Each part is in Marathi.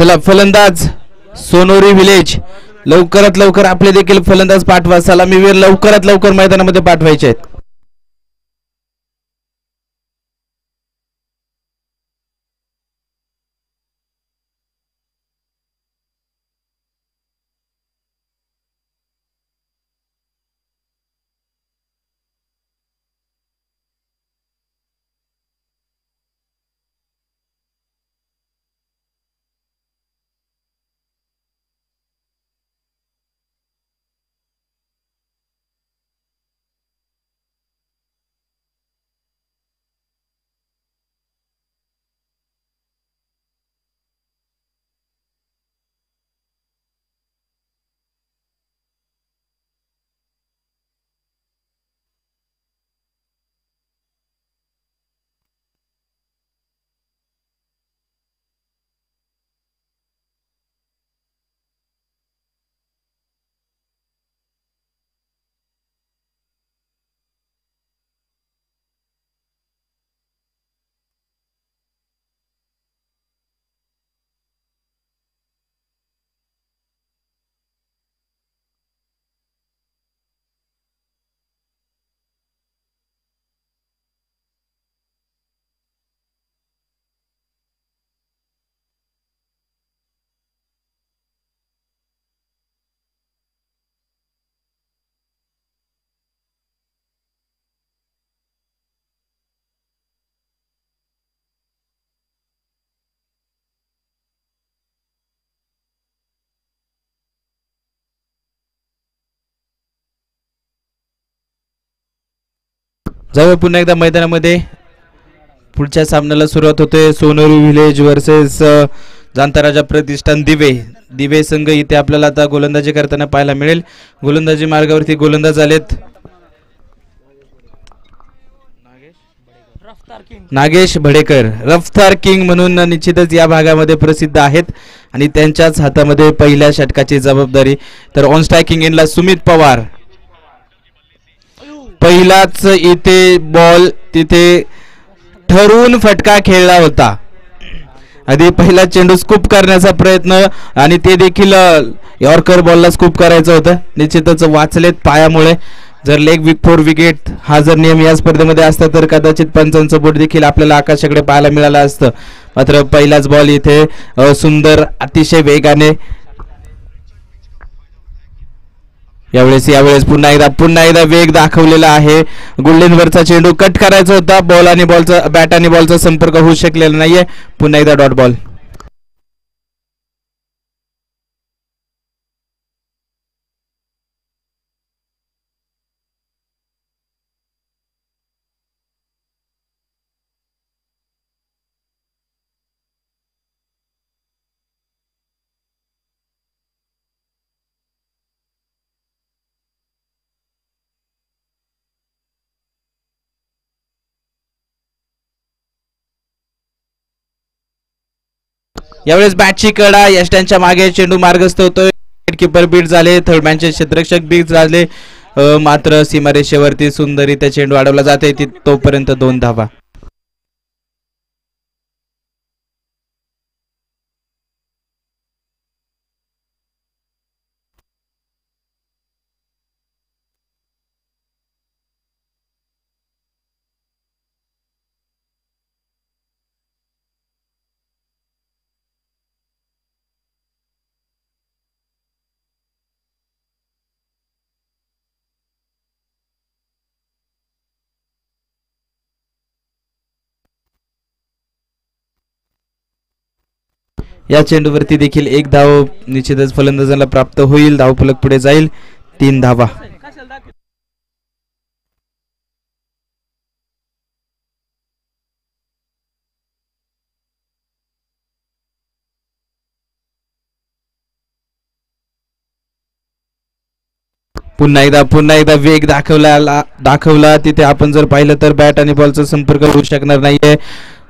चला फलंदाज सोनोरी विलेज लवकरात लवकर आपले देखील फलंदाज पाठवा. सलामीवीर लवकरात लवकर मैदानामध्ये पाठवायचे आहेत. जाऊया पुन्हा एकदा मैदानामध्ये. पुढच्या सामन्याला सुरुवात होते. सोनोरी विलेज वर्सेस जाणता राजा प्रतिष्ठान दिवे. दिवे संघ इथे आपल्याला आता गोलंदाजी करताना पाहायला मिळेल. गोलंदाजी मार्गावरती गोलंदाज आलेत नागेश भडेकर. रफ्तार किंग म्हणून निश्चितच या भागामध्ये प्रसिद्ध आहेत आणि त्यांच्याच हातामध्ये पहिल्या षटकाची जबाबदारी. तर ऑन स्ट्रायकिंग एंडला सुमित पवार. पहिलाच इथे बॉल तिथे ठरवून फटका खेळला होता. आधी पहिला चेंडू स्कूप करण्याचा प्रयत्न आणि ते देखील यॉर्कर बॉलला स्कूप करायचं होतं. निश्चितच वाचलेत पायामुळे. जर लेग फॉर विकेट हा जर नियम या स्पर्धेमध्ये असता तर कदाचित पंचांचं बोट देखील आपल्याला आकाशाकडे पाहायला मिळालं असतं. मात्र पहिलाच बॉल इथे सुंदर अतिशय वेगाने यावेळेस पुन्हा एकदा वेग दाखवलेला आहे. गुल्डेनवरचा चेंडू कट करायचा होता. बॉल आणि बॉलचा बॅट आणि बॉलचा संपर्क होऊ शकलेला नाहीये. पुन्हा एकदा डॉट बॉल. यावेळेस बॅटची कडा यष्टांच्या मागे चेंडू मार्गस्थ होतोय. कीपर बीट झाले. थर्ड मॅनचे क्षेत्ररक्षक बीट झाले. मात्र सीमारेषेवरती सुंदरीत्या चेंडू अडवला जाते. तोपर्यंत 2 धावा. या चेंडूवरती देखील 1 धाव निश्चितच फलंदाजाला प्राप्त होईल. धावफलक पुढे जाईल. 3 धावा. पुन्हा एकदा वेग दाखवला तिथे आपण जर पाहिलं तर बॅट आणि बॉलचा संपर्क होऊ शकणार नाहीये.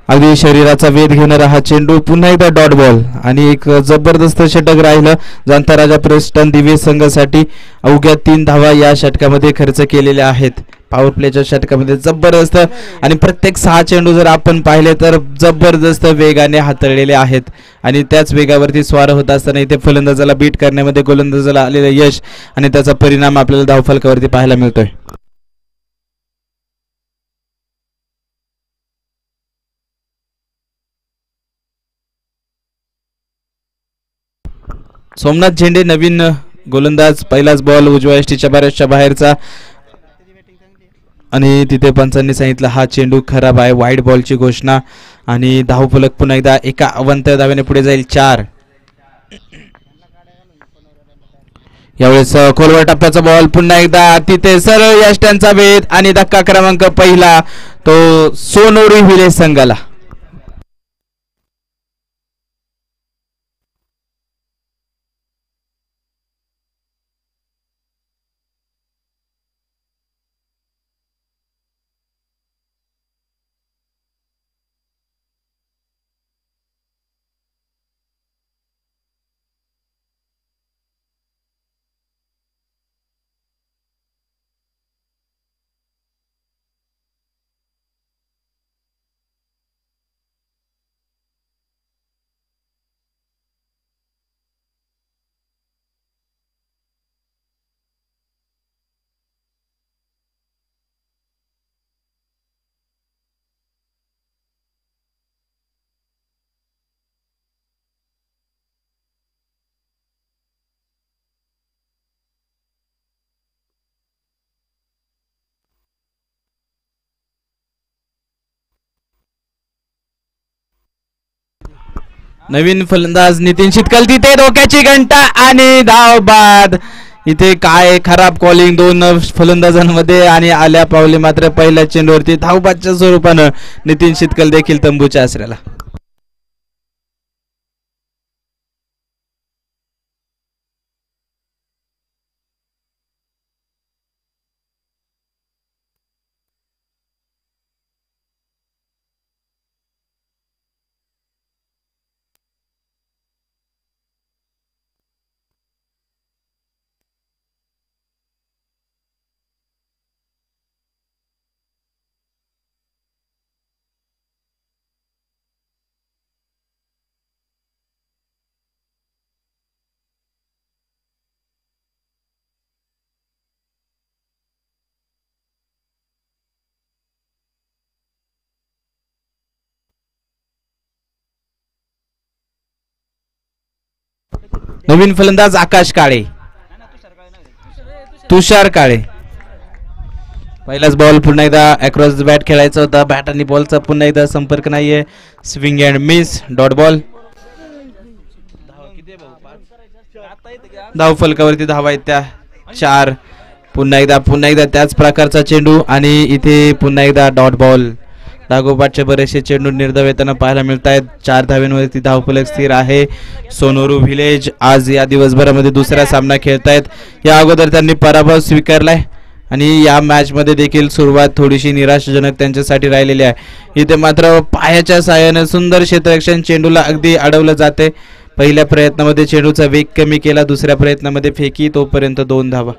अगदी शरीराचा वेध घेणारा हा चेंडू. पुन्हा एकदा डॉट बॉल आणि एक जबरदस्त षटक राहिलं जाणता राजा प्रतिष्ठान दिवे संघासाठी. अवघ्या 3 धावा या षटकामध्ये खर्च केलेल्या आहेत. पॉवर प्लेच्या षटकामध्ये जबरदस्त आणि प्रत्येक 6 चेंडू जर आपण पाहिले तर जबरदस्त वेगाने हाताळलेले आहेत आणि त्याच वेगावरती स्वार होत असताना इथे फलंदाजाला बीट करण्यामध्ये गोलंदाजाला आलेलं यश आणि त्याचा परिणाम आपल्याला धावफलकावरती पाहायला मिळतोय. सोमनाथ झेंडे नवीन गोलंदाज, पहिलाच बॉल उजव्या यष्टीच्या बऱ्याचशा बाहेरचा आणि तिथे पंचांनी सांगितलं हा चेंडू खराब आहे, वाईड बॉलची घोषणा आणि धावफलक पुन्हा एकदा एका अवंत धावेने पुढे जाईल 4. यावेळेस खोलवर टप्प्याचा बॉल पुन्हा एकदा तिथे सरळ यष्ट्यांचा भेद आणि धक्का क्रमांक पहिला तो सोनोरी व्हिलेज संघाला. नवीन फलंदाज नितीन शितकल, तिथे डोक्याची घंटा आणि धाव बाद. इथे काय खराब कॉलिंग 2 फलंदाजांमध्ये आणि आल्या पावले मात्र पहिल्या चेंडूवरती धावबादच्या स्वरूपानं नितीन शितकल देखील तंबूच्या आसऱ्याला. नवीन फलंदाज आकाश काळे, तुषार काळे. पहिलाच बॉल पुन्हा एकदा अक्रॉस द बॅट खेळायचा होता, बॅट आणि बॉलचा पुन्हा एकदा संपर्क नाहीये, swing and miss, dot ball. धाव फलकावरती धावा आहेत त्या 4. पुन्हा एकदा त्याच प्रकारचा चेंडू आणि इथे पुन्हा एकदा डॉट बॉल. लागोपाठचे बरेचसे चेंडू निर्धाव येताना पाहायला मिळत आहेत. 4 धाव्यांवरती धावफलक स्थिर आहे. सोनोरू व्हिलेज आज या दिवसभरामध्ये दुसरा सामना खेळतायत. या अगोदर त्यांनी पराभव स्वीकारलाय आणि या मॅच मध्ये देखील सुरुवात थोडीशी निराशाजनक त्यांच्यासाठी राहिलेली आहे. इथे मात्र पायाच्या साहाय्याने सुंदर क्षेत्ररक्षण, चेंडूला अगदी अडवलं जाते. पहिल्या प्रयत्नामध्ये चेंडूचा वेग कमी केला, दुसऱ्या प्रयत्नामध्ये फेकी, तोपर्यंत 2 धावा.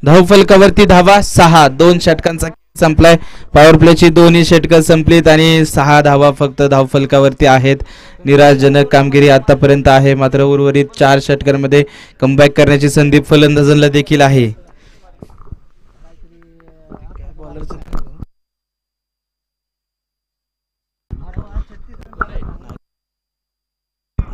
धावफलकावरती धावा 6. 2 षटकांचा संपलाय. पॉवर प्लेची 2ही षटकं संपलीत आणि 6 धावा फक्त धावफलकावरती आहेत. निराशजनक कामगिरी आतापर्यंत आहे. मात्र उर्वरित 4 षटकांमध्ये कमबॅक करण्याची संधी फलंदाजांना देखील आहे.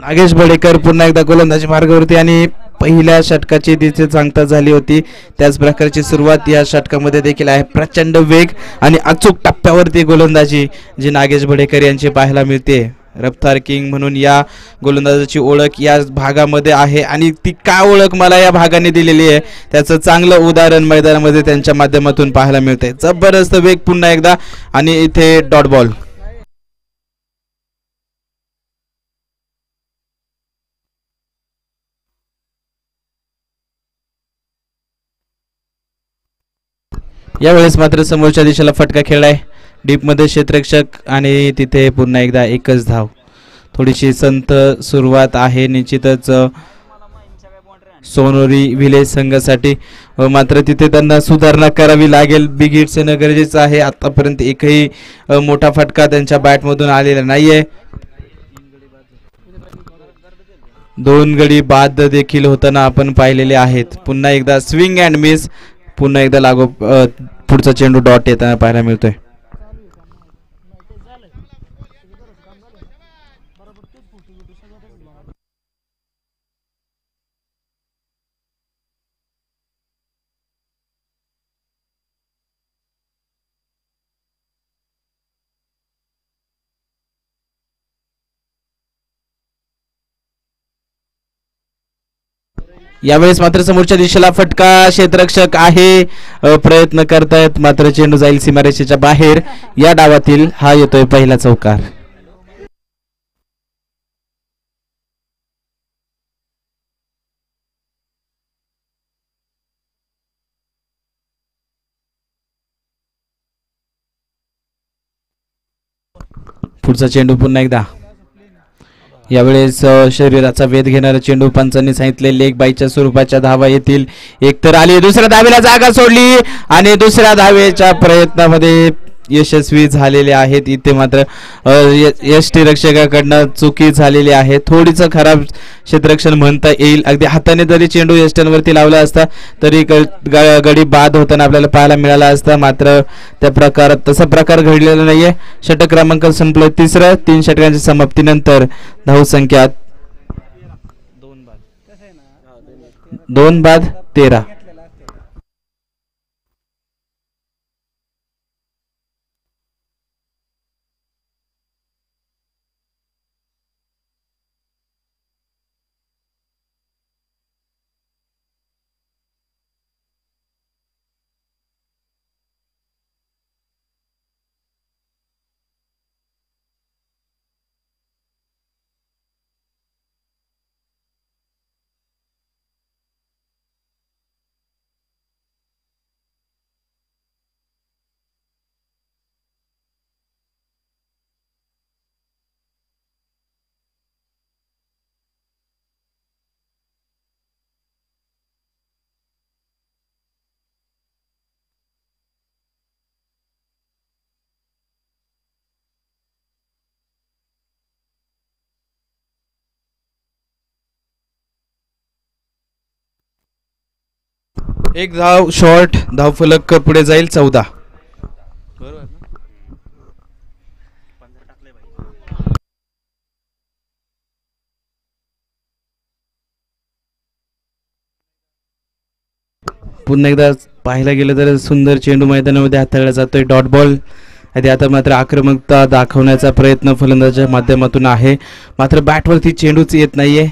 नागेश बडेकर पुन्हा एकदा गोलंदाजी मार्गावरती आणि पहिल्या षटकाची तिथे सांगता झाली होती. त्याच प्रकारची सुरुवात या षटकामध्ये देखील आहे. प्रचंड वेग आणि अचूक टप्प्यावरती गोलंदाजी जी नागेश बडेकर यांची पाहायला मिळते. रफ्तार किंग म्हणून या गोलंदाजाची ओळख या भागामध्ये आहे आणि ती काय ओळख मला या भागाने दिलेली आहे त्याचं चांगलं उदाहरण मैदानामध्ये त्यांच्या माध्यमातून पाहायला मिळते. जबरदस्त वेग पुन्हा एकदा आणि इथे डॉट बॉल. यावेळेस मात्र समोरच्या दिशेला फटका खेळलाय. डीपमध्ये क्षेत्ररक्षक आणि तिथे पुन्हा एकदा एकच धाव. थोडीशी संत सुरुवात आहे निश्चितच सोनोरी विलेज संघासाठी. मात्र तिथे त्यांना सुधारणा करावी लागेल. बिग हिट्स येणं गरजेचं आहे. आतापर्यंत एकही मोठा फटका त्यांच्या बॅटमधून आलेला नाहीये. 2 गडी बाद देखील होताना आपण पाहिलेले आहेत. पुन्हा एकदा स्विंग अँड मिस. पुन्हा एकदा लागो पुढचा चेंडू डॉट येताना पाहायला मिळतोय. यावेळेस मात्र समोरच्या दिशेला फटका. क्षेत्ररक्षक आहे प्रयत्न करतायत मात्र चेंडू जाईल सीमारेषेच्या बाहेर. या डावातील हा येतोय पहिला चौकार. पुढचा चेंडू पुन्हा एकदा. यावेळेस शरीराचा वेध घेणारा चेंडू. पंचांनी सांगितले लेग बाईच्या स्वरूपाच्या धावा येतील. एक तर आली. दुसऱ्या धावेला जागा सोडली आणि दुसऱ्या धावेच्या प्रयत्नामध्ये यशस्वी झालेले आहेत. इथे मात्र यष्टीरक्षकाकडनं चुकी झालेली आहे. थोडीचं खराब क्षेत्ररक्षण म्हणता येईल. अगदी हाताने जरी चेंडू यष्ट्यांवरती लावला असता तरी गडी बाद होताना आपल्याला पाहायला मिळाला असता. मात्र त्या प्रकारात तसा प्रकार घडलेला नाहीये. षटक क्रमांक संपलं तिसरं. 3 षटकांच्या समाप्तीनंतर धावसंख्या 2 बाद 13. एक धाव शॉर्ट. धावफलक पुढे जाईल 14. पुन्हा एकदा पाहायला गेलं तर सुंदर चेंडू मैदानामध्ये हाताळला जातोय. Dot ball. आता मात्र आक्रमकता दाखवण्याचा प्रयत्न फलंदाजाच्या माध्यमातून आहे. मात्र बॅटवरती चेंडूच येत नाहीये.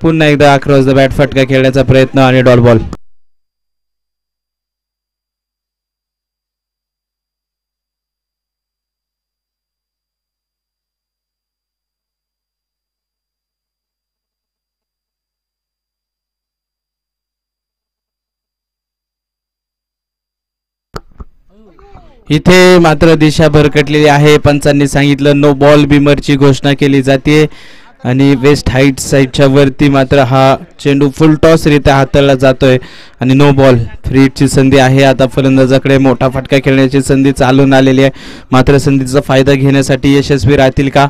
पुन्हा एकदा अक्रॉस द बॅट फटका खेळण्याचा प्रयत्न आणि डॉट बॉल. इथे मात्र दिशा भरकटलेली आहे. पंचांनी सांगितलं नो बॉल. बिमरची घोषणा केली जाते आणि वेस्ट हाईट साईडच्या वरती मात्र हा चेंडू फुल टॉस रित्या हाताळला जातोय आणि नो बॉल. फ्री हिटची संधी आहे. आता फलंदाजाकडे मोठा फटका खेळण्याची संधी चालून आलेली आहे. मात्र संधीचा फायदा घेण्यासाठी यशस्वी राहतील का?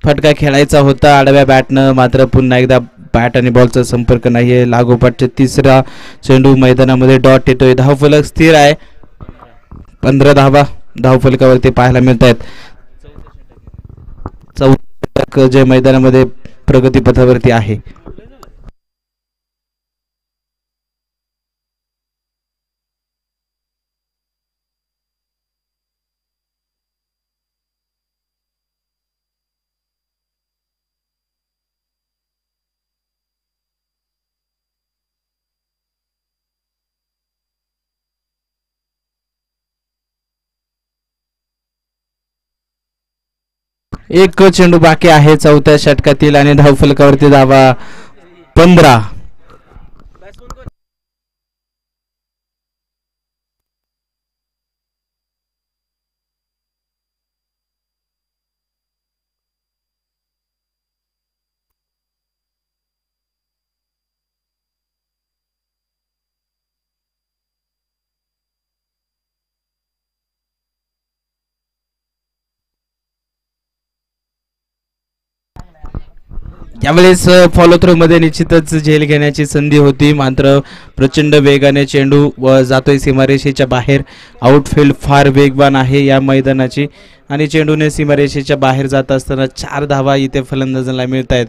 फटका खेळायचा होता आडव्या बॅटनं. मात्र पुन्हा एकदा बॅट आणि बॉलचा संपर्क नाहीये. लागोपाठच्या तिसरा चेंडू मैदानामध्ये डॉट येतोय. धावफलक स्थिर आहे. 15 धावा धावफलकावरती पाहायला मिळत आहेत. चौथा षटक जे मैदानामध्ये प्रगतीपथावरती आहे. एक चेंडू बाकी आहे चौथ्या षटकातील आणि धावफलकावरती धावा 15. यावेळेस फॉलो थ्रो मध्ये निश्चितच झेल घेण्याची संधी होती, मात्र प्रचंड वेगाने चेंडू व जातोय सीमारेषेच्या बाहेर. आउटफील्ड फार वेगवान आहे या मैदानाची आणि चेंडूने सीमारेषेच्या बाहेर जात असताना 4 धावा इथे फलंदाजांना मिळत आहेत.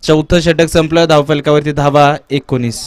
चौथं षटक संपलं. धावफलकावरती धावा 19.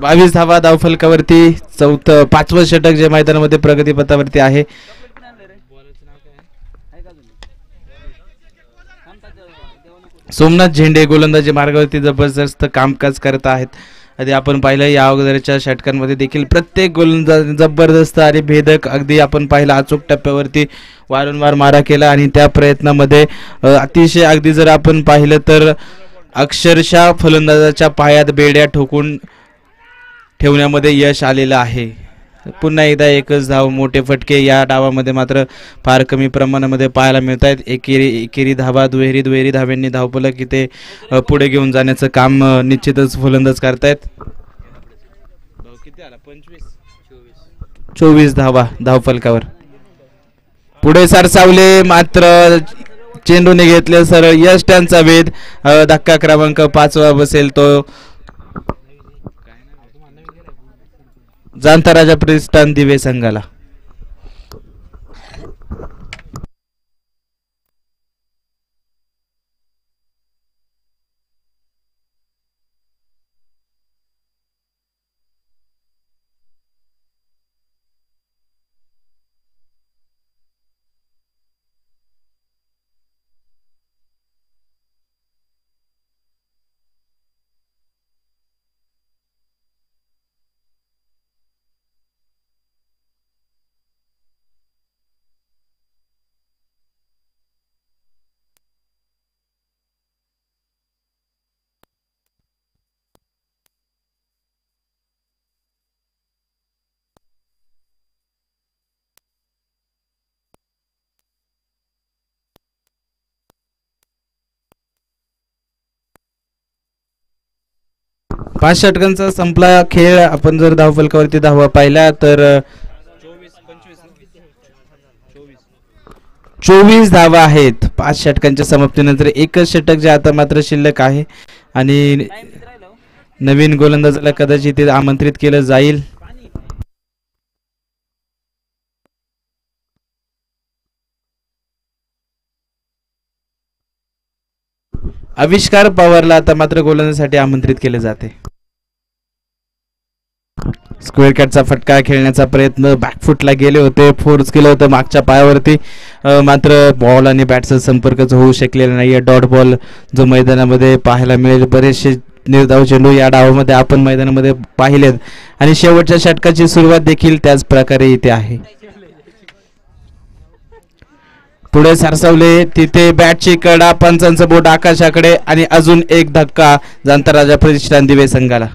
बावीस धावा धावफलकावरती. पाचवं षटक जे मैदानामध्ये प्रगतीपथावरती आहे. सोमनाथ झेंडे गोलंदाजी मार्गावरती जबरदस्त कामकाज करत आहेत. आधी आपण पाहिलं या अगोदरच्या षटकांमध्ये देखील प्रत्येक गोलंदाज जबरदस्त आणि भेदक अगदी आपण पाहिलं अचूक टप्प्यावरती वारंवार मारा केला आणि त्या प्रयत्नामध्ये अतिशय अगदी जर आपण पाहिलं तर अक्षरशः फलंदाजाच्या पायात बेड्या ठोकून ठेवण्यामध्ये यश आलेलं आहे. पुन्हा एकदा एकच धाव, मोठे फटके या डावामध्ये मात्र फार कमी प्रमाणामध्ये पाहायला मिळत आहेत. एकेरी धावा, दुहेरी धाव्यांनी धावफलक इथे पुढे घेऊन जाण्याचं काम निश्चितच फलंदाज करतायत. 24 धावा धावफलकावर पुढे सरसावले, मात्र चेंडूने घेतले सरळ यश त्यांचा वेध. धक्का क्रमांक 5 बसेल तो जाणता राजा प्रतिष्ठान दिवे संघाला. 5 षटकांचा संपला खेळ. आपण जर धावफलकावरती धावा पाहिल्या तर 24 धावा आहेत 5 षटकांच्या समाप्तीनंतर. एकच षटक जे आता मात्र शिल्लक आहे आणि नवीन गोलंदाजाला कदाचित ते आमंत्रित केलं जाईल. आविष्कार पवारला आता मात्र गोलंदाजासाठी आमंत्रित केले जाते. स्क्वेअर कॅटचा फटका खेळण्याचा प्रयत्न बॅकफुटला गेले होते, फोर्स केलं होतं मागच्या पायावरती, मात्र बॉल आणि बॅटचा संपर्कच होऊ शकलेला नाही. डॉट बॉल जो मैदानामध्ये पाहायला मिळेल. बरेचसे निर्धाव चेंडू या डावामध्ये आपण मैदानामध्ये पाहिलेत आणि शेवटच्या षटकाची सुरुवात देखील त्याच प्रकारे इथे आहे. पुढे सरसावले तिथे बॅटची कडा, पंचांचं बोट आकाशाकडे आणि अजून एक धक्का जाणता राजा प्रतिष्ठान दिवे संघाला.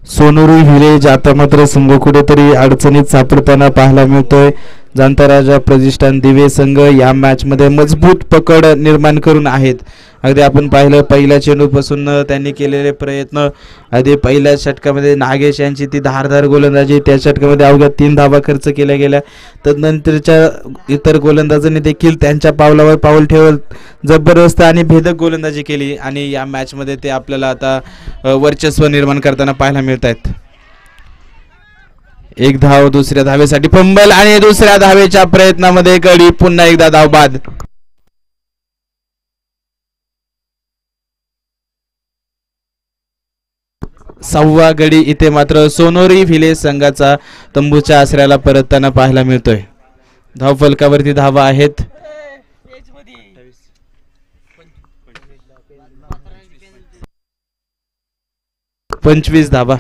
सोनूरू व्हिलेज आता मात्र संघ कुठेतरी अडचणीत सापडताना पाहायला मिळतोय. जाणता राजा प्रतिष्ठान दिवे संघ या मॅच मध्ये मजबूत पकड निर्माण करून आहेत. अगदी आपण पाहिलं पहिल्या चेंडूपासून त्यांनी केलेले प्रयत्न. अगदी पहिल्या षटकामध्ये नागेश यांची ती धारदार गोलंदाजी, त्या षटकामध्ये अवघ्या 3 धावा खर्च केल्या गेल्या. तदनंतरच्या इतर गोलंदाजांनी देखील त्यांच्या पावलावर पाऊल ठेवत जबरदस्त आणि भेदक गोलंदाजी केली आणि या मॅच मध्ये ते आपल्याला आता वर्चस्व निर्माण करताना पाहायला मिळत आहेत. एक धाव दुसऱ्या धावेसाठी फंबल आणि दुसऱ्या धावेच्या प्रयत्नामध्ये गडी पुन्हा एकदा धाव बाद. सहावा गडी इथे मात्र सोनोरी व्हिलेज संघाचा तंबूच्या आसऱ्याला परतताना पाहायला मिळतोय. धावफलकावरती धावा आहेत 25 धावा.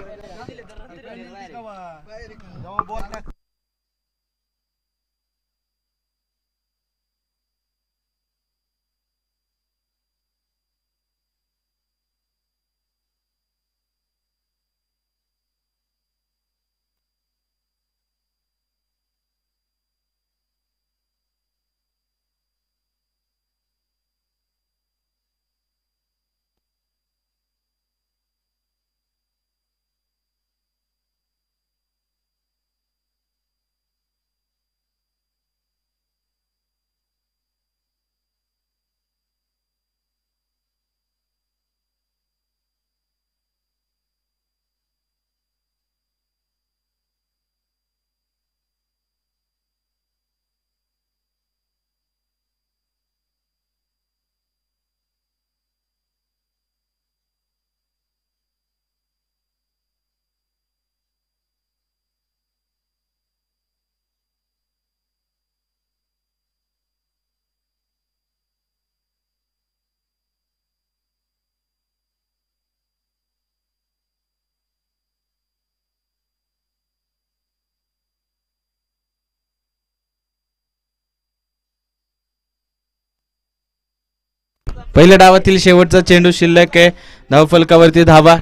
पहिल्या डावातील शेवटचा चेंडू शिल्लक आहे. धावफलकावरती धावा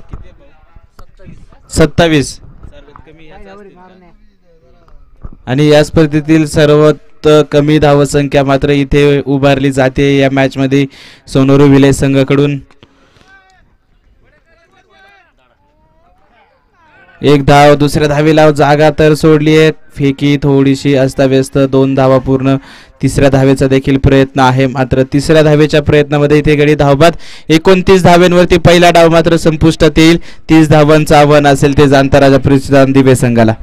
27 आणि या स्पर्धेतील सर्वात कमी धावसंख्या मात्र इथे उभारली जाते या मॅच मध्ये सोनोरू व्हिलेज संघाकडून. एक धाव दुसऱ्या धावेला जागा तर सोडली आहे. फेकी थोडीशी अस्ताव्यस्त, 2 धावा पूर्ण. तिसऱ्या धावेचा देखील प्रयत्न आहे मात्र तिसऱ्या धावेच्या प्रयत्नामध्ये इथे गडी धावबाद. 29 धाव्यांवरती पहिला डाव मात्र संपुष्टात येईल. 30 धावांचं आव्हान असेल ते जाणता राजा प्रतिष्ठान दिवे संघाला.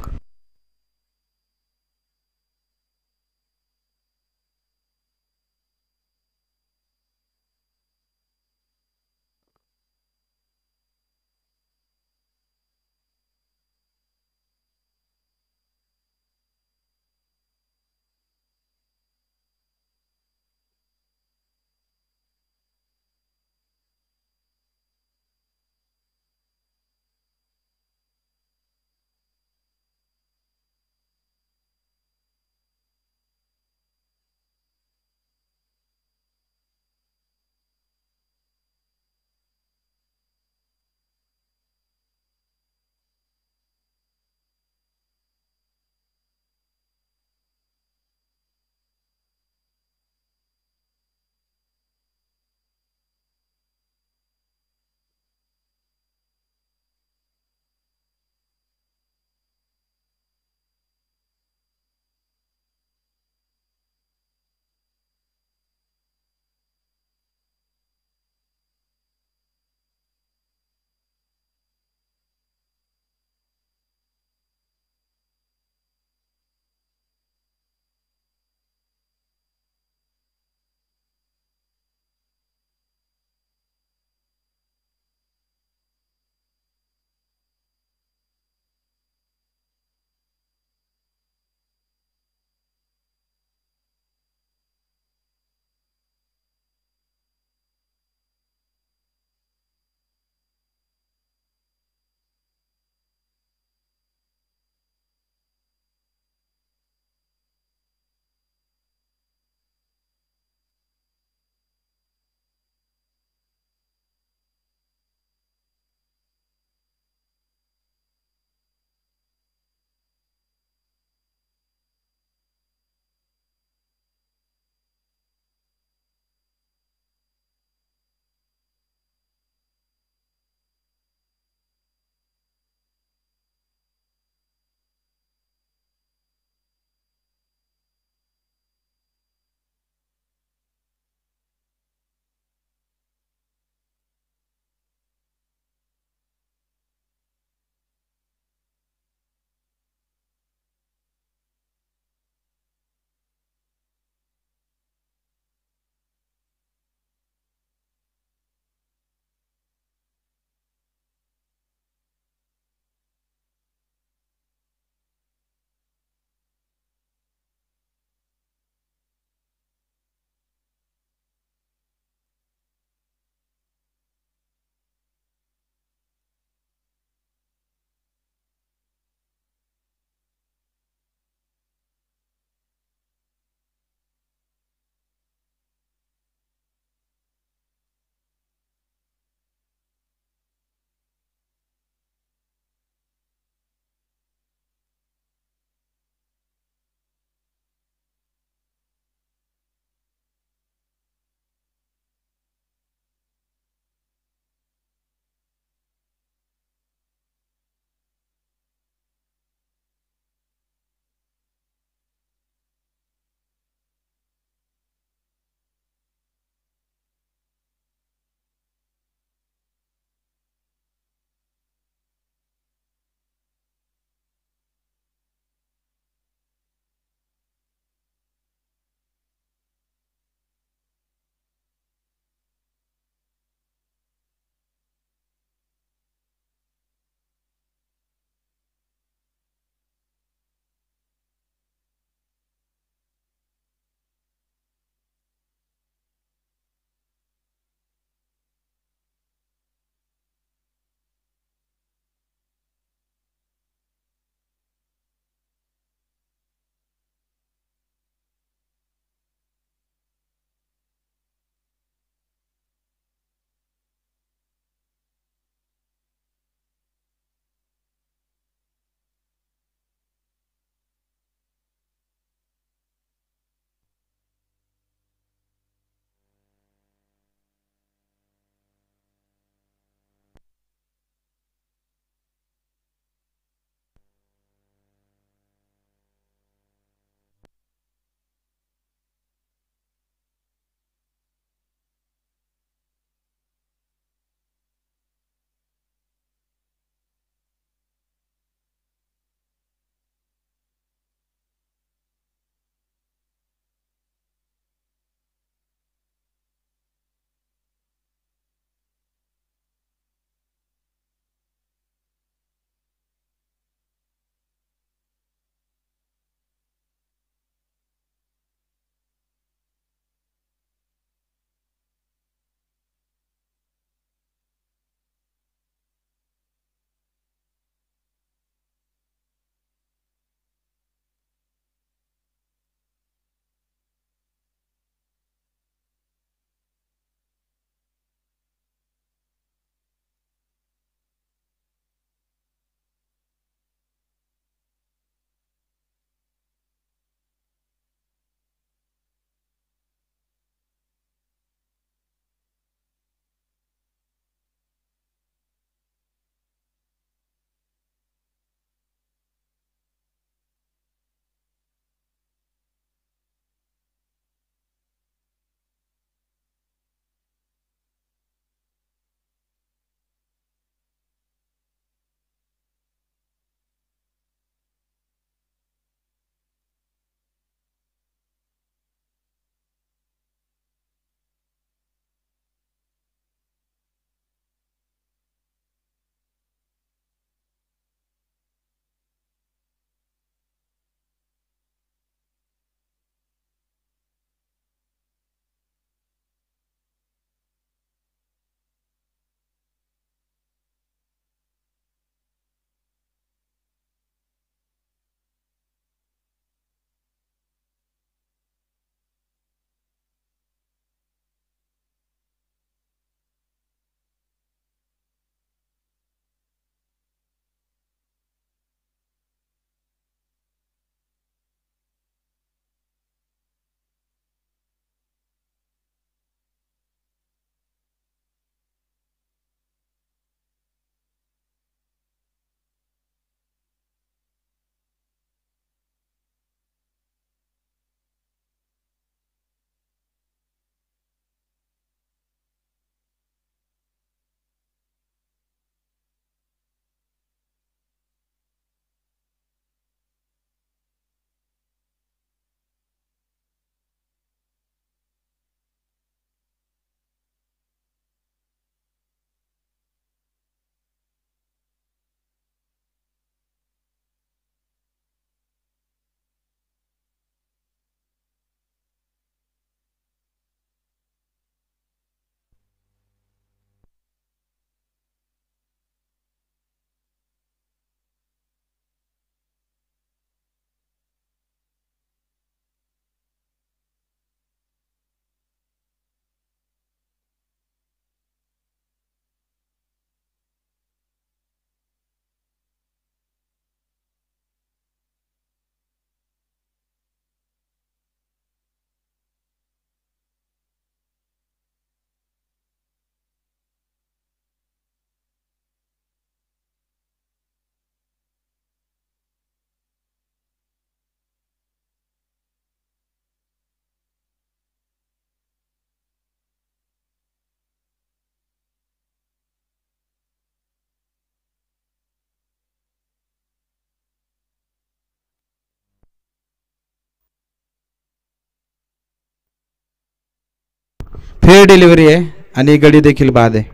फेअर डिलिव्हरी आहे आणि गडी देखील बाद आहे.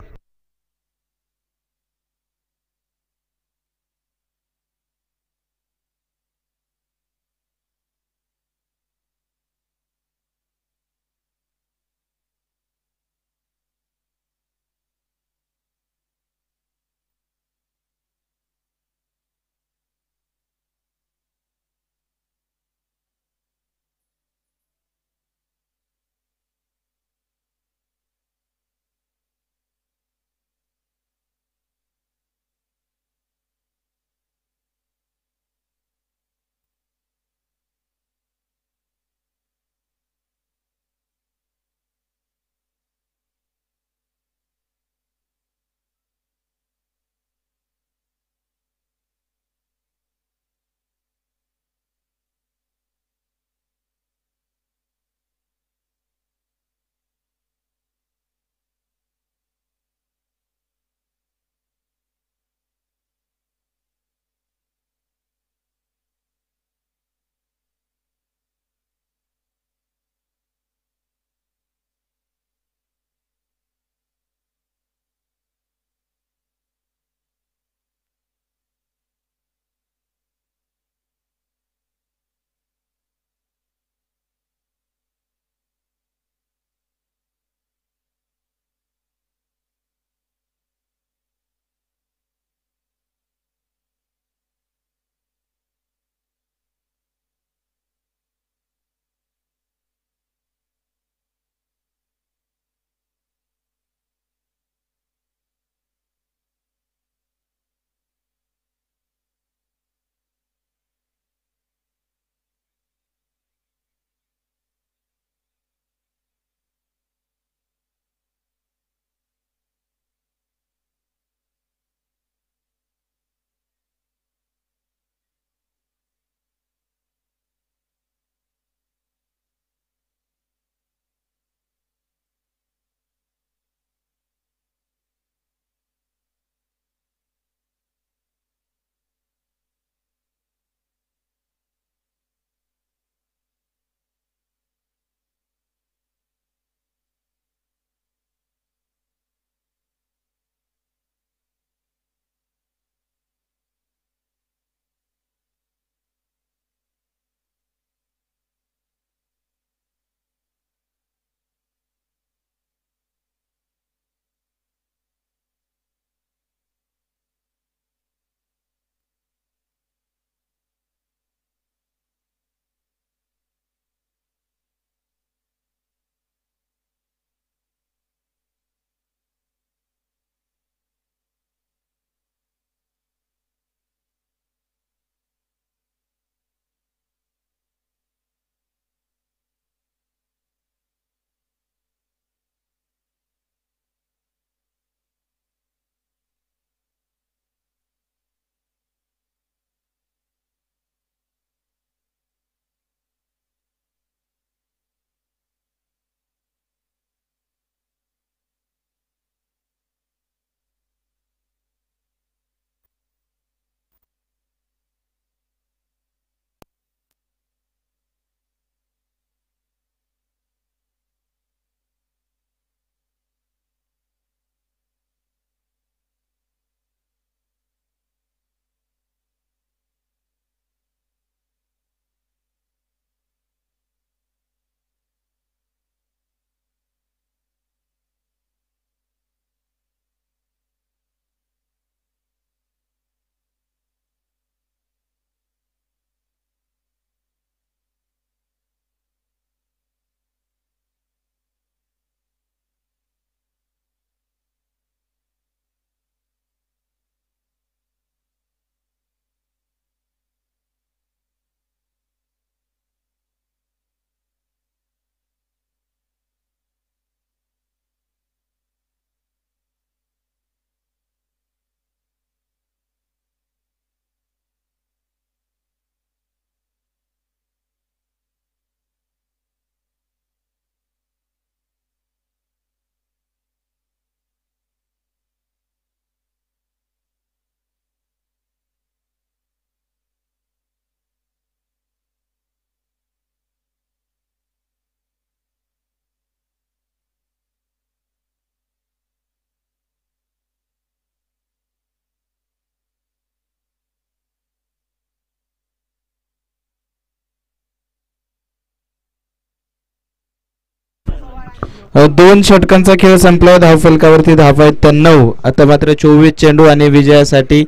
दोन षटकांचा खेळ संपला. धावफलकावरती धावा आहेत त्या 9. आता मात्र 24 चेंडू आणि विजयासाठी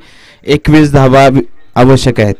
21 धावा आवश्यक आहेत.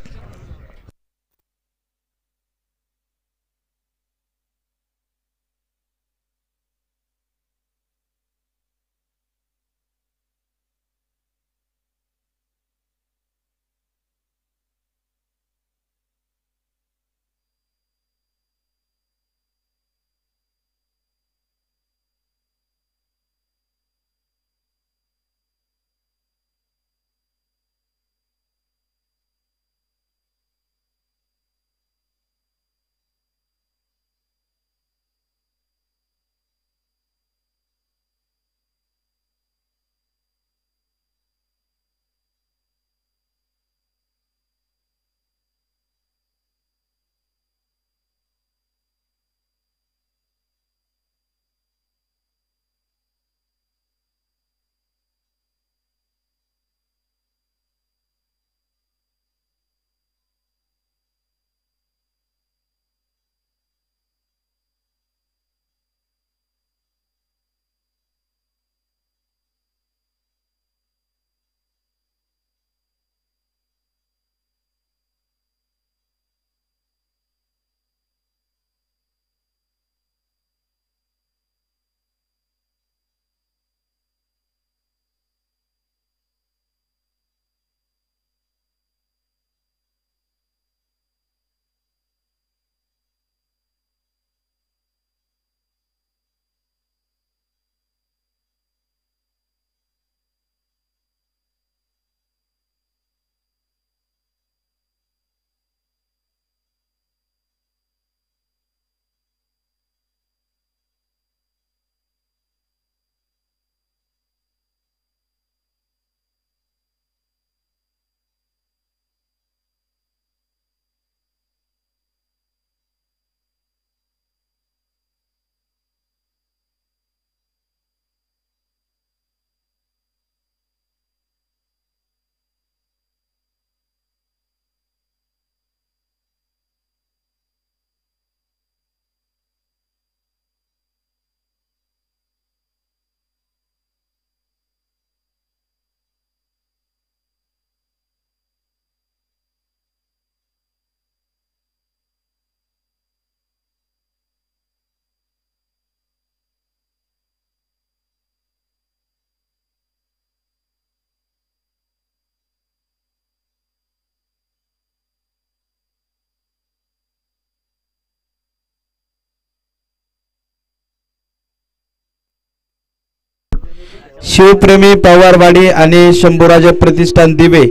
शिवप्रेमी पवारवाडी आणि शंभूराज प्रतिष्ठान दिवे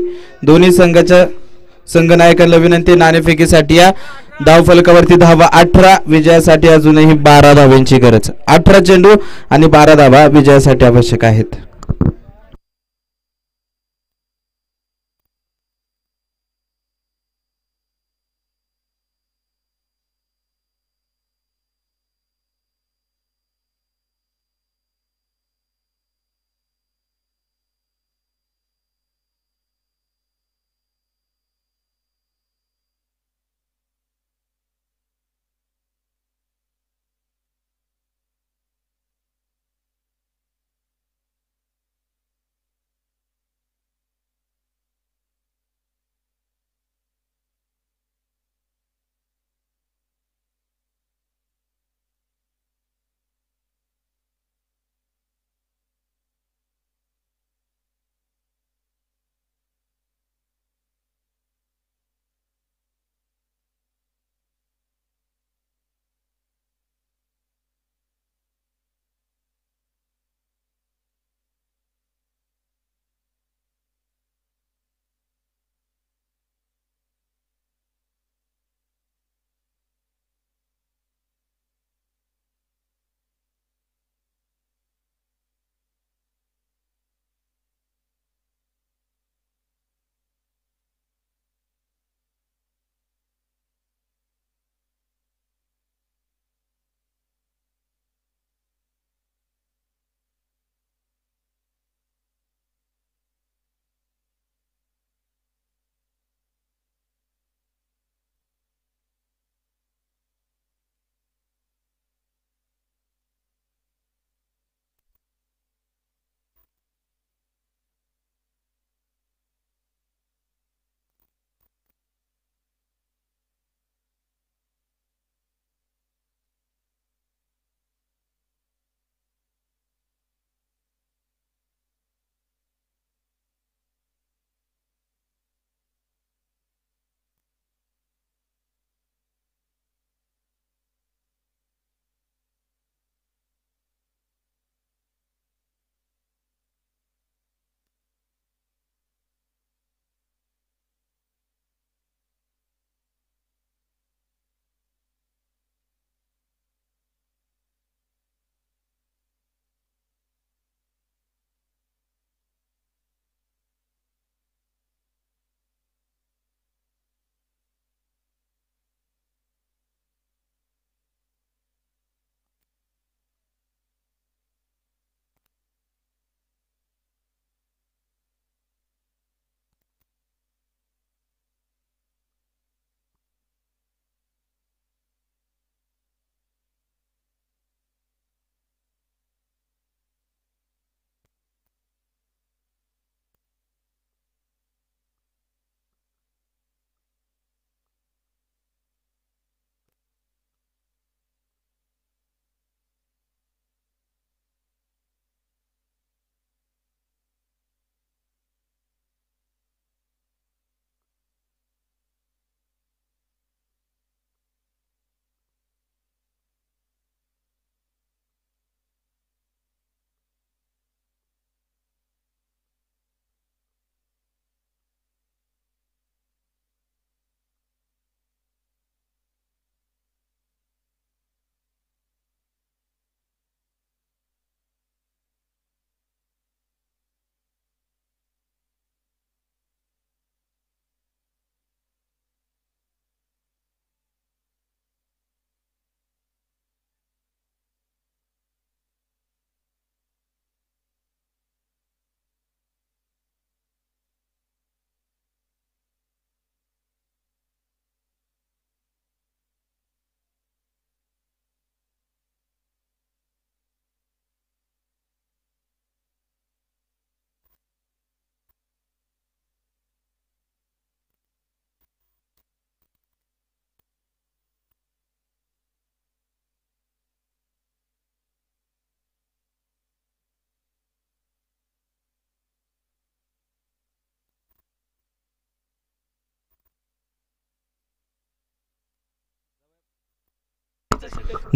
दोन्ही संघाच्या संघनायकांना विनंती, नाणेफेकीसाठी या. धावफलकावरती धावा 18. विजयासाठी अजूनही 12 धावांची गरज. 18 चेंडू आणि 12 धावा विजयासाठी आवश्यक आहेत.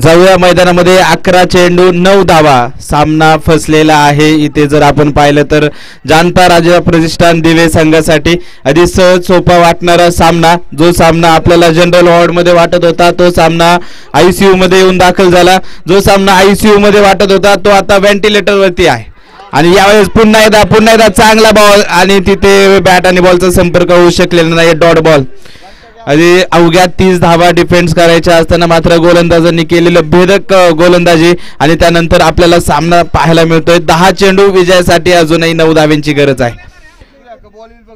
जाऊया मैदानामध्ये 11 चेंडू 9 धावा सामना फसलेला आहे इथे जर आपण पाहिलं तर जाणता राजा प्रतिष्ठान दिवे संघासाठी आधी सहज सोपा वाटणारा सामना जो सामना आपल्याला जनरल वॉर्ड मध्ये वाटत होता तो सामना आयसीयू मध्ये येऊन दाखल झाला जो सामना आयसीयू मध्ये वाटत होता तो आता व्हेंटिलेटर वरती आहे आणि यावेळेस पुन्हा एकदा चांगला बॉल आणि तिथे बॅट आणि बॉलचा संपर्क होऊ शकलेला नाही डॉट बॉल आधी अवघ्या 30 धावा डिफेन्स करायच्या असताना मात्र गोलंदाजांनी केलेलं भेदक गोलंदाजी आणि त्यानंतर आपल्याला सामना पाहायला मिळतोय 10 चेंडू विजयासाठी अजूनही 9 धाव्यांची गरज आहे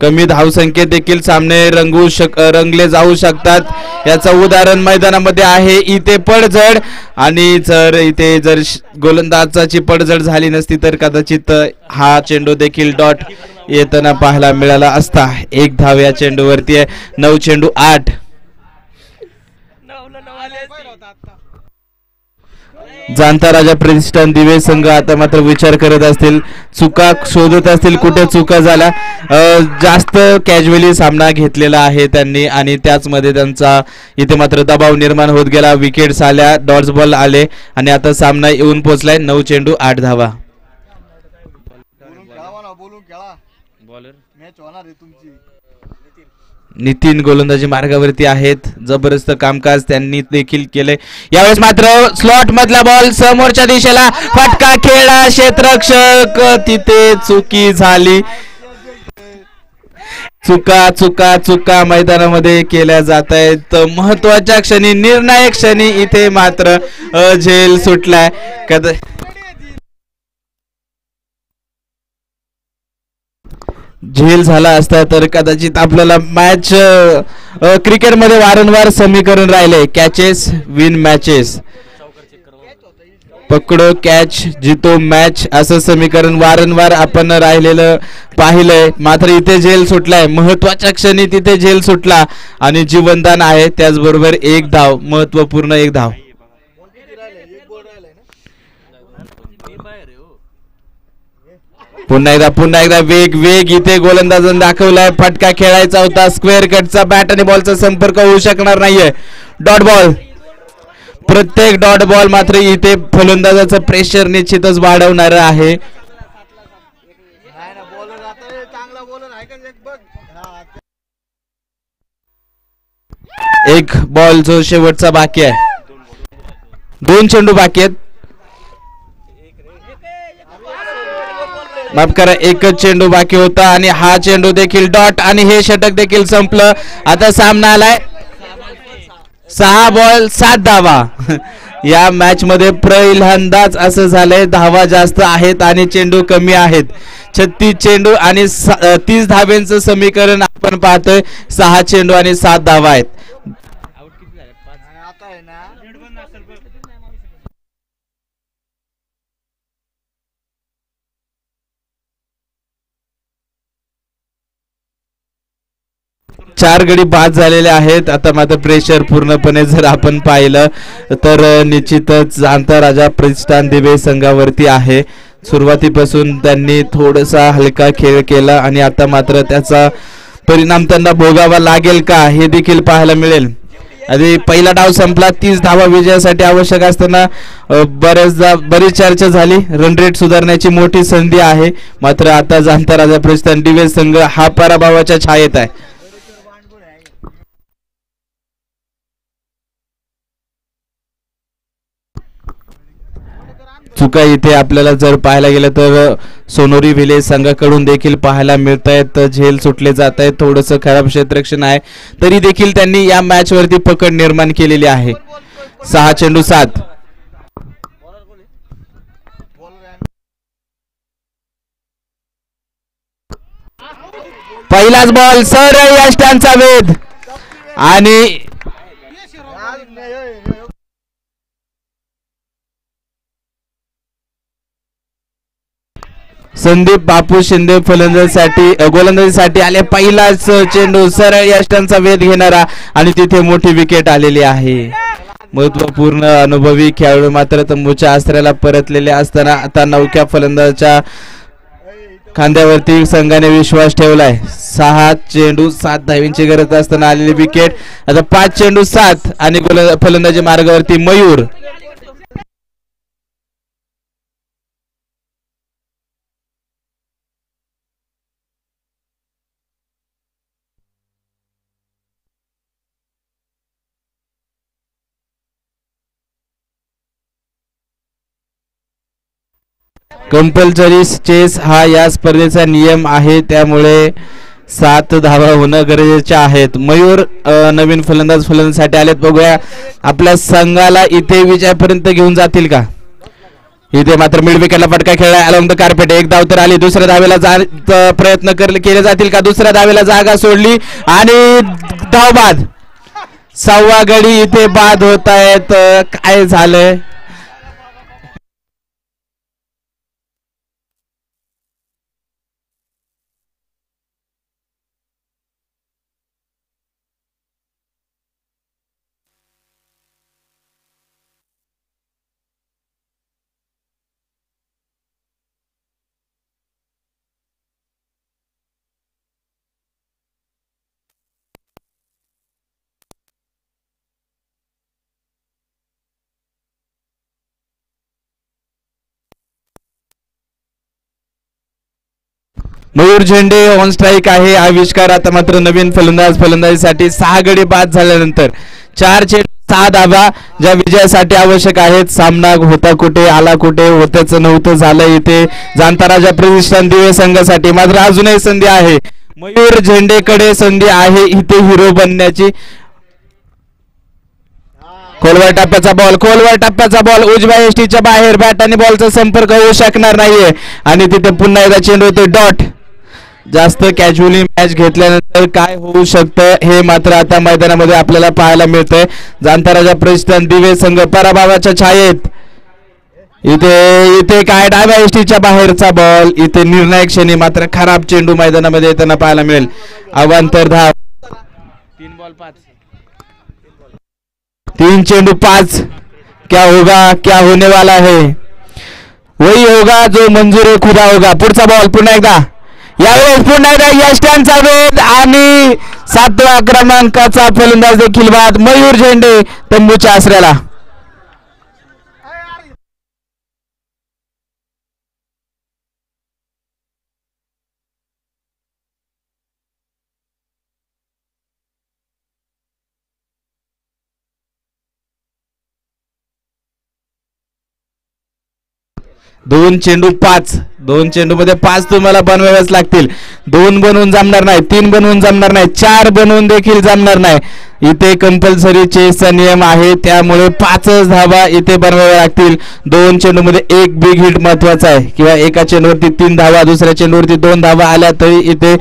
कमी धावसंख्येत देखील सामने रंगले जाऊ शकतात याचं उदाहरण मैदानामध्ये आहे इथे पडझड आणि जर गोलंदाजाची पडझड झाली नसती तर कदाचित हा चेंडू देखील डॉट येताना पाहायला मिळाला असता 1 धाव या चेंडूवरती आहे 9 चेंडू 8 जाणता राजा प्रतिष्ठान दिवे संघ आता मात्र विचार करत असतील चुका शोधत असतील कुठे चुका झाल्या जास्त कॅज्युअली सामना घेतलेला आहे त्यांनी आणि त्याच मध्ये त्यांचा इथे मात्र दबाव निर्माण होत गेला विकेट्स आल्या डॉट्स बॉल आले आणि आता सामना येऊन पोहोचलाय 9 चेंडू 8 धावा नितीन गोलंदाजी मार्गावरती आहेत जबरदस्त कामकाज त्यांनी देखील केले यावेळेस मात्र स्लॉट मधला बॉल समोरच्या दिशेला फटका खेळला क्षेत्ररक्षक तिथे चुकी झाली चुका मैदानामध्ये केल्या जात आहेत महत्वाच्या क्षणी निर्णायक क्षणी इथे मात्र झेल सुटलाय झेल झाला असता तर कदाचित आपल्याला मॅच क्रिकेटमध्ये वारंवार समीकरण राहिले कॅचेस विन मॅचेस पकडो कॅच जितो मॅच असं समीकरण वारंवार आपण राहिलेलं पाहिलंय मात्र इथे झेल सुटलाय महत्वाच्या क्षणी तिथे झेल सुटला आणि जीवनदान आहे त्याचबरोबर 1 धाव महत्वपूर्ण 1 धाव पुन्हा एकदा वेग इथे गोलंदाजांनी दाखवलाय फटका खेळायचा होता स्क्वेअर कटचा बॅट आणि बॉलचा संपर्क होऊ शकणार नाहीये डॉट बॉल प्रत्येक डॉट बॉल मात्र इथे फलंदाजाचं प्रेशर निश्चितच वाढवणार आहे एक बॉल जो शेवटचा बाकी आहे 2 चेंडू बाकी आहेत माफ करा 1च चेंडू बाकी होता आणि हा चेंडू देखील डॉट आणि हे षटक देखील संपलं आता सामना आलाय 6 बॉल 7 धावा या मॅच मध्ये पहिल्यांदाच असं झालंय धावा जास्त आहेत आणि चेंडू कमी आहेत 36 चेंडू आणि 30 धाव्यांचं समीकरण आपण पाहतोय 6 चेंडू आणि 7 धावा आहेत चार गडी बाद झालेले आहेत आता मात्र प्रेशर पूर्णपणे जर आपण पाहिलं तर निश्चितच जाणता राजा प्रतिष्ठान दिवे संघावरती आहे सुरुवातीपासून त्यांनी थोडासा हलका खेळ केला आणि आता मात्र त्याचा परिणाम त्यांना भोगावा लागेल का हे देखील पाहायला मिळेल आधी पहिला डाव संपला 30 धावा विजयासाठी आवश्यक असताना बरीच चर्चा झाली रन रेट सुधारण्याची मोठी संधी आहे मात्र आता जाणता राजा प्रतिष्ठान दिवे संघ हा पराभवाच्या छायेत आहे चुका इथे आपल्याला जर पाहायला गेलं तर सोनोरी विलेज संघाकडून देखील पाहायला मिळत आहेत झेल सुटले जात आहेत थोडंसं खराब क्षेत्ररक्षण आहे तरी देखील त्यांनी या मॅच वरती पकड निर्माण केलेली आहे 6 चेंडू 7 पहिलाच बॉल सरळ यष्टांचा वेध आणि संदीप बापू शिंदे फलंदाजीसाठी गोलंदाजीसाठी आले पहिलाच चेंडू सरळ यष्टांचा वेध घेणारा आणि तिथे मोठी विकेट आलेली आहे महत्वपूर्ण अनुभवी खेळाडू मात्र तंबूच्या आश्रयाला परतलेले असताना आता नवख्या फलंदाजाच्या खांद्यावरती संघाने विश्वास ठेवलाय. 6 चेंडू 7 धावींची गरज असताना आलेली विकेट. आता 5 चेंडू 7 आणि फलंदाजी मार्गावरती मयूर. कंपल्सरी चेस हा या स्पर्धेचा नियम आहे, त्यामुळे 7 धावा होणं गरजेचे आहेत. मयूर नवीन फलंदाजीसाठी आलेत. बघूया आपल्या संघाला इथे विजयापर्यंत घेऊन जातील का. इथे मात्र मिड विकेटला फटका खेळला अलॉंग द कार्पेट. एक धाव तर आली. दुसऱ्या धावेला प्रयत्न केले जातील का. दुसऱ्या धावेला जागा सोडली आणि धाव बाद. 6वा गडी इथे बाद होत आहेत. काय झालंय. मयूर झेंडे ऑन स्ट्राईक आहे. आविष्कार आता मात्र नवीन फलंदाजीसाठी 6 गडी बाद झाल्यानंतर 4 चेंडू 6 धावा ज्या विजयासाठी आवश्यक आहेत. सामना होता कुठे आला कुठे, होतच नव्हतं झालं इथे जाणता राजा प्रतिष्ठान दिवे संघासाठी. मात्र अजूनही संधी आहे. मयूर झेंडेकडे संधी आहे इथे हिरो बनण्याची. खोलवर टप्प्याचा बॉल उजव्या एसटीच्या बाहेर. बॅट आणि बॉलचा संपर्क होऊ शकणार नाहीये आणि तिथे पुन्हा एकदा चेंडू होते डॉट. जास्त कॅज्युअली मॅच घेतल्यानंतर काय होऊ शकतं हे मात्र आता मैदानामध्ये आपल्याला पाहायला मिळतंय. जाणता राजा प्रतिष्ठान दिवे संघ पराभवाच्या छायेत. इथे काय डाव्या एसटीच्या बाहेरचा बॉल. इथे निर्णायक क्षणी मात्र खराब चेंडू मैदानामध्ये येताना पाहायला मिळेल. अवांतर धाव. 3 बॉल 5. 3 चेंडू 5. क्या होगा, क्या होने वाला है. वही होगा जो मंजूर खुदा होगा. पुढचा बॉल पुन्हा एकदा. यावेळेस पुन्हा एकदा यष्टांचा वेध आणि 7व्या क्रमांकाचा फलंदाज देखील बाद. मयूर झेंडे तंबूच्या आसऱ्याला. दोन चेंडू 5. 2 चेंडू मध्ये 5 तुम्हाला बनवावेच लागतील. 2 बनवून जमणार नाही, 3 बनवून जमणार नाही, 4 बनवून देखील जमणार नाही. इथे कंपल्सरी चेसचा नियम आहे, त्यामुळे 5च धावा इथे बनवाव्या लागतील. 2 चेंडू मध्ये 1 बिग हिट महत्वाचा आहे, किंवा एका चेंडूवरती 3 धावा, दुसऱ्या चेंडूवरती 2 धावा आल्या तरी इथे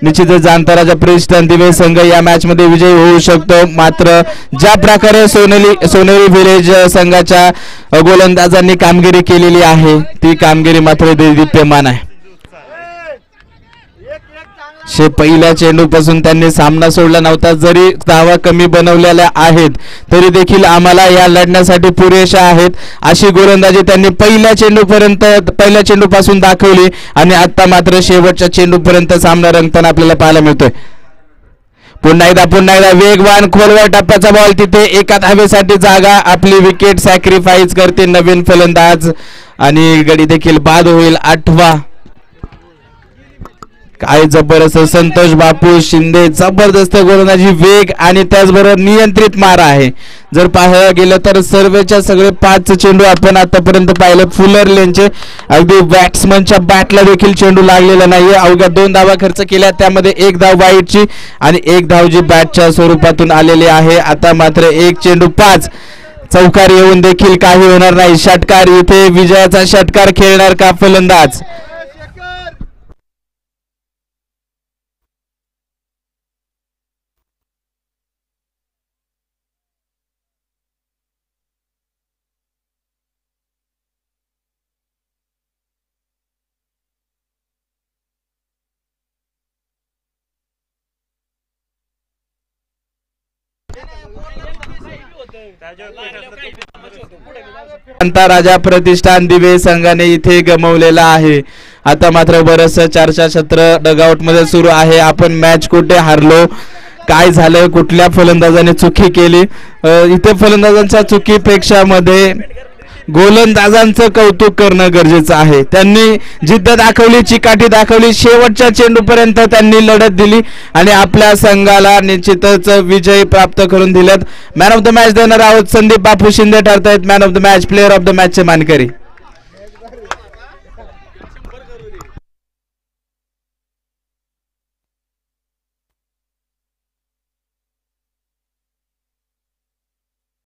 निश्चितच जाणता राजा प्रतिष्ठान दिवे संघ या मॅच मध्ये विजयी होऊ शकतो. मात्र ज्या प्रकारे सोनेरी विलेज संघाच्या गोलंदाजांनी कामगिरी केलेली आहे ती कामगिरी मात्र देदीप्यमान आहे. पहिल्या चेंडूपासून त्यांनी सामना सोडला नव्हता. जरी धावा कमी बनवलेल्या आहेत तरी देखील आम्हाला या लढण्यासाठी पुरेशा आहेत अशी गोलंदाजी त्यांनी पहिल्या चेंडूपासून दाखवली आणि आता मात्र शेवटच्या चेंडूपर्यंत सामना रंगताना आपल्याला पाहायला मिळतोय. पुन्हा एकदा वेगवान खोलवर टप्प्याचा बॉल. तिथे एका धावेसाठी जागा. आपली विकेट सॅक्रिफाईस करते नवीन फलंदाज आणि गडी देखील बाद होईल. 8वा. काय जबरदस्त संतोष बापू शिंदे, जबरदस्त गोलंदाजी, वेग आणि त्याचबरोबर नियंत्रित मारा आहे. जर पाहायला गेलं तर सर्वेच्या सगळे 5 चेंडू आपण आतापर्यंत पाहिलं फुलर लेनचे. अगदी बॅट्समनच्या बॅटला देखील चेंडू लागलेला नाहीये. अवघ्या 2 धावा खर्च केल्या, त्यामध्ये 1 धाव वाईटची आणि 1 धाव जी बॅटच्या स्वरूपातून आलेली आहे. आता मात्र 1 चेंडू 5. चौकार येऊन देखील काही होणार नाही. षटकार, इथे विजयाचा षटकार खेळणार का फलंदाज. राजा प्रतिष्ठान दिवे संघाने इथे गमवलेला आहे. आता मात्र बरस चर्चासत्र डगआउट मध्ये सुरू आहे. आपण मॅच कुठे हारलो, काय झालं, कुठल्या फलंदाजाने चुकी केली, इथे फलंदाजांच्या चुकीपेक्षा मध्ये गोलंदाजांचं कौतुक करणं गरजेचं आहे. त्यांनी जिद्द दाखवली, चिकाटी दाखवली, शेवटच्या चेंडूपर्यंत त्यांनी लढत दिली आणि आपल्या संघाला निश्चितच विजय प्राप्त करून दिलेत. मॅन ऑफ द मॅच देणार आहोत संदीप बापू शिंदे ठरतायत man of the match, player of the मॅचचे मानकरी.